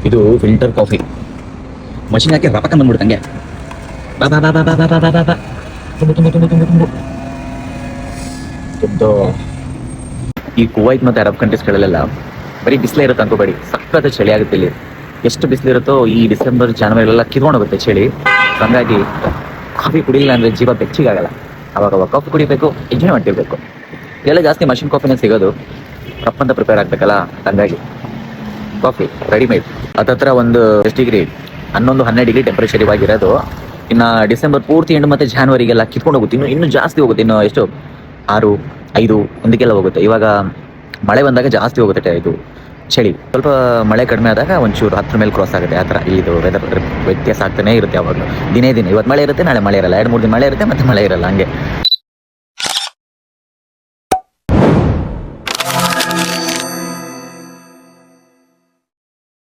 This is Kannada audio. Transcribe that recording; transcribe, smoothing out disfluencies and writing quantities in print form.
ಇದು ಫಿಲ್ಟರ್ ಕಾಫಿ. ಮಷಿನ್ ಹಾಕಿ ರಪಕ ಬಂದ್ಬಿಡ್ತಂಗೆ. ಬಾ ಬಾ ಬಾ ಬಾ ಬಾ ಬಾ ಬಾ ಬಾ ಬಾ. ತುಂಬು. ಈ ಕುವೈತ್ ಮತ್ತು ಅರಬ್ ಕಂಟ್ರೀಸ್ಗಳಲ್ಲೆಲ್ಲ ಬರೀ ಬಿಸಿಲೇ ಇರುತ್ತೆ ಅನ್ಕೋಬೇಡಿ, ಸಖತ್ ಚಳಿ ಆಗುತ್ತೆ ಇಲ್ಲಿ. ಎಷ್ಟು ಬಿಸಿಲಿರುತ್ತೋ ಈ ಡಿಸೆಂಬರ್ ಜನವರಿಲೆಲ್ಲ ಕಿತ್ಕೊಂಡೋಗುತ್ತೆ ಚಳಿ. ಹಾಗಾಗಿ ಕಾಫಿ ಕುಡಿಲಿಲ್ಲ ಅಂದರೆ ಜೀವ ಬೆಚ್ಚಿಗಾಗಲ್ಲ. ಅವಾಗ ಕಾಫಿ ಕುಡಿಬೇಕು, ಎಂಜಾಯ್ ಮಾಡ್ತಿರ್ಬೇಕು. ಎಲ್ಲ ಜಾಸ್ತಿ ಮಷಿನ್ ಕಾಫಿನೇ ಸಿಗೋದು, ರಪ್ಪಂತ ಪ್ರಿಪೇರ್ ಆಗ್ಬೇಕಲ್ಲ. ಹಾಗಾಗಿ ಕಾಫಿ ರೆಡಿಮೇಡ್ ಹತ್ತತ್ರ ಒಂದು 11-12 ಡಿಗ್ರಿ ಟೆಂಪರೇಚರ್ ಇವಾಗಿರೋದು. ಇನ್ನು ಡಿಸೆಂಬರ್ ಪೂರ್ತಿ ಎಂಡ್ ಮತ್ತು ಜಾನ್ವರಿಗೆಲ್ಲ ಕಿತ್ಕೊಂಡು ಹೋಗುತ್ತೆ. ಇನ್ನೂ ಜಾಸ್ತಿ ಹೋಗುತ್ತೆ. ಇನ್ನು ಎಷ್ಟು 6, 5 ಒಂದಕ್ಕೆಲ್ಲ ಹೋಗುತ್ತೆ. ಇವಾಗ ಮಳೆ ಬಂದಾಗ ಜಾಸ್ತಿ ಹೋಗುತ್ತೆ ಇದು ಚಳಿ. ಸ್ವಲ್ಪ ಮಳೆ ಕಡಿಮೆ ಆದಾಗ ಒಂಚೂರು 10 ಮೇಲೆ ಕ್ರಾಸ್ ಆಗುತ್ತೆ. ಆ ಥರ ಇದು ವೆದರ್ ವ್ಯತ್ಯಾಸ ಆಗ್ತಾನೆ ಇರುತ್ತೆ. ಯಾವಾಗಲೂ ದಿನೇ ಇವತ್ತು ಮಳೆ ಇರುತ್ತೆ, ನಾಳೆ ಮಳೆ ಇರಲ್ಲ, 2-3 ದಿನ ಮಳೆ ಇರುತ್ತೆ, ಮತ್ತೆ ಮಳೆ ಇರಲ್ಲ. ಹಂಗೆ